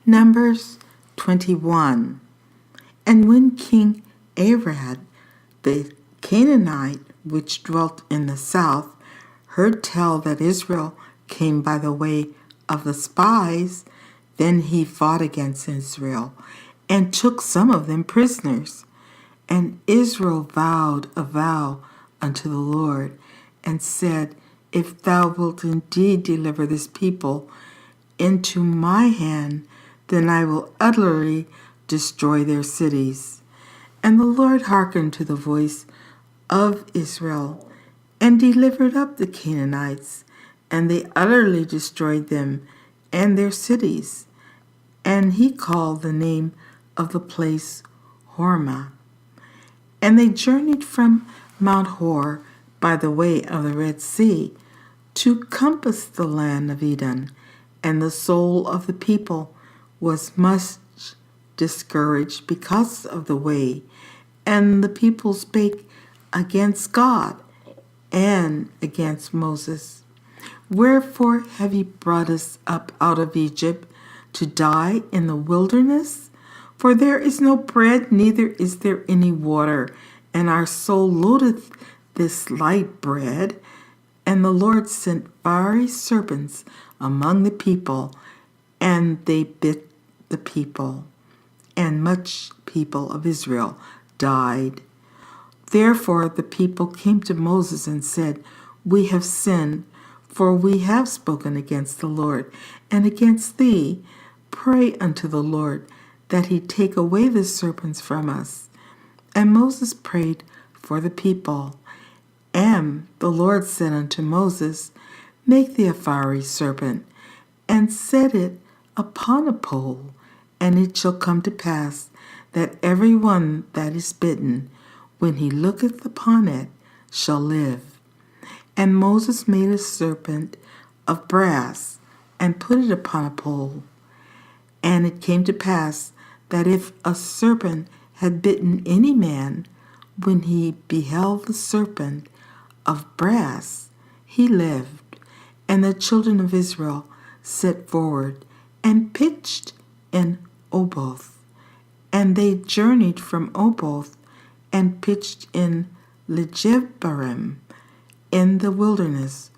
Numbers 21. And when King Arad the Canaanite, which dwelt in the south, heard tell that Israel came by the way of the spies, then he fought against Israel, and took some of them prisoners. And Israel vowed a vow unto the Lord, and said, If thou wilt indeed deliver this people into my hand, then I will utterly destroy their cities. And the Lord hearkened to the voice of Israel, and delivered up the Canaanites, and they utterly destroyed them and their cities. And he called the name of the place Hormah. And they journeyed from Mount Hor by the way of the Red Sea to compass the land of Edom, and the soul of the people was much discouraged because of the way, and the people spake against God and against Moses. Wherefore have ye brought us up out of Egypt to die in the wilderness? For there is no bread, neither is there any water, and our soul loatheth this light bread. And the Lord sent fiery serpents among the people, and they bit the people, and much people of Israel died. Therefore the people came to Moses and said, We have sinned, for we have spoken against the Lord and against thee. Pray unto the Lord that he take away the serpents from us. And Moses prayed for the people. And the Lord said unto Moses, Make thee a fiery serpent, and set it upon a pole, and it shall come to pass that every one that is bitten, when he looketh upon it, shall live. And Moses made a serpent of brass, and put it upon a pole. And it came to pass that if a serpent had bitten any man, when he beheld the serpent of brass, he lived. And the children of Israel set forward and pitched in Oboth. And they journeyed from Oboth and pitched in Lejebarim in the wilderness,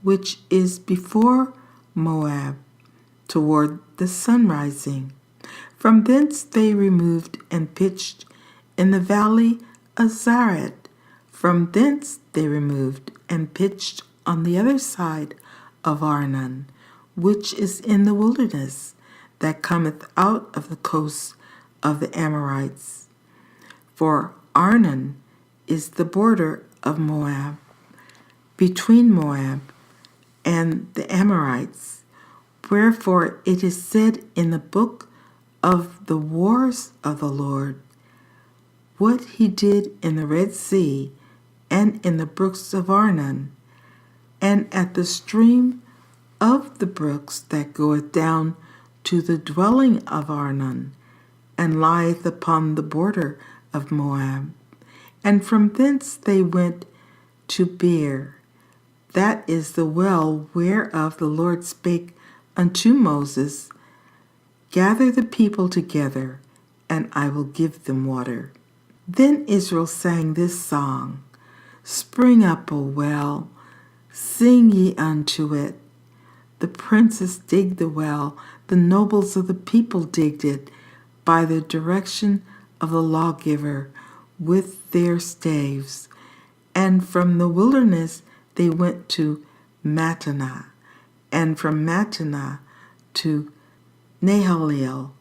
which is before Moab, toward the sunrising. From thence they removed and pitched in the valley of Zared. From thence they removed and pitched on the other side of Arnon, which is in the wilderness, that cometh out of the coast of the Amorites. For Arnon is the border of Moab, between Moab and the Amorites. Wherefore it is said in the book of the wars of the Lord, what he did in the Red Sea, and in the brooks of Arnon, and at the stream of the brooks that goeth down to the dwelling of Arnon, and lieth upon the border of Moab. And from thence they went to Beer, that is the well whereof the Lord spake unto Moses, Gather the people together, and I will give them water. Then Israel sang this song, Spring up, O well, sing ye unto it. The princes digged the well, the nobles of the people digged it, by the direction of the lawgiver with their staves. And from the wilderness they went to Mattanah, and from Mattanah to Nahaliel,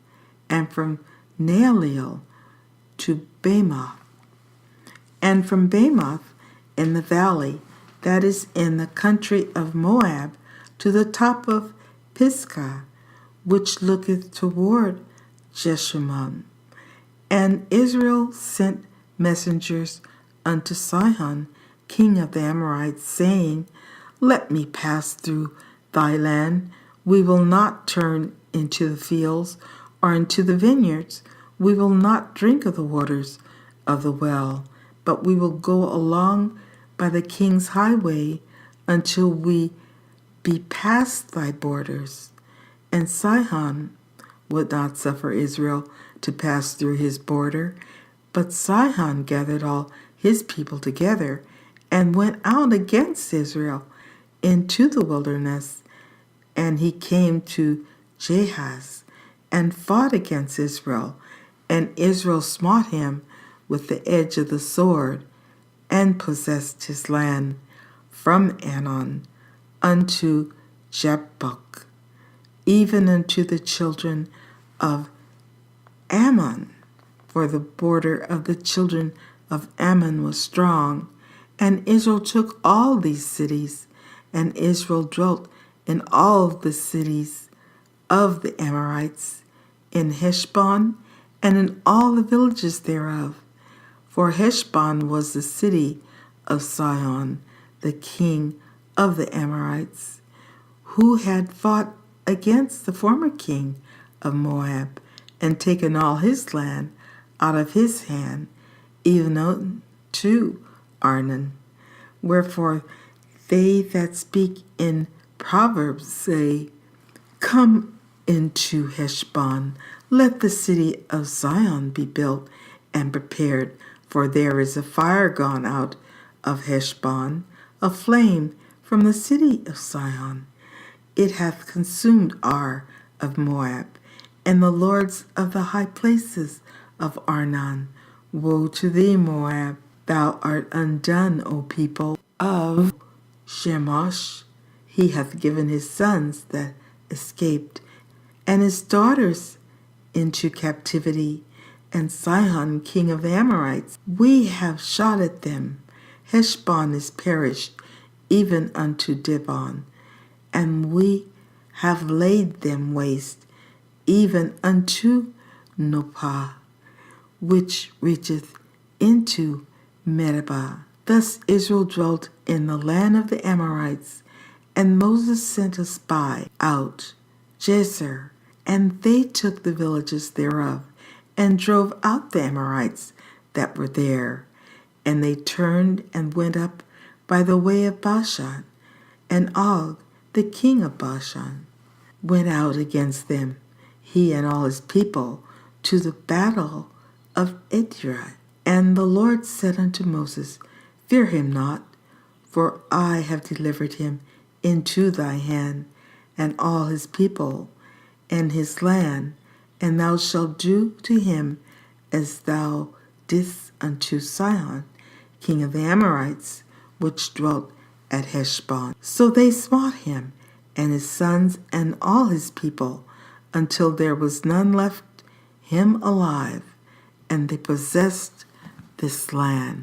and from Nahaliel to Bamoth, and from Bamoth in the valley that is in the country of Moab to the top of Pisgah, which looketh toward Jeshimon. And Israel sent messengers unto Sihon, king of the Amorites, saying, Let me pass through thy land. We will not turn into the fields or into the vineyards. We will not drink of the waters of the well, but we will go along by the king's highway until we be past thy borders. And Sihon would not suffer Israel to pass through his border, but Sihon gathered all his people together and went out against Israel into the wilderness. And he came to Jahaz and fought against Israel, and Israel smote him with the edge of the sword and possessed his land from Anon unto Jabbok, even unto the children of Ammon, for the border of the children of Ammon was strong. And Israel took all these cities, and Israel dwelt in all the cities of the Amorites, in Heshbon, and in all the villages thereof. For Heshbon was the city of Sihon, the king of the Amorites, who had fought against the former king of Moab, and taken all his land out of his hand, even unto Arnon. Wherefore they that speak in Proverbs say, Come into Heshbon, let the city of Zion be built and prepared, for there is a fire gone out of Heshbon, a flame from the city of Zion. It hath consumed Ar of Moab, and the lords of the high places of Arnon. Woe to thee, Moab! Thou art undone, O people of Shemosh. He hath given his sons that escaped, and his daughters into captivity, and Sihon king of the Amorites. We have shot at them. Heshbon is perished, even unto Dibon, and we have laid them waste, even unto Nopah, which reacheth into Medeba. Thus Israel dwelt in the land of the Amorites, and Moses sent a spy out, Jezer, and they took the villages thereof, and drove out the Amorites that were there. And they turned and went up by the way of Bashan, and Og, the king of Bashan, went out against them, he and all his people, to the battle of Edrei. And the Lord said unto Moses, Fear him not, for I have delivered him into thy hand, and all his people, and his land, and thou shalt do to him as thou didst unto Sihon, king of the Amorites, which dwelt at Heshbon. So they smote him, and his sons, and all his people, until there was none left him alive, and they possessed this land.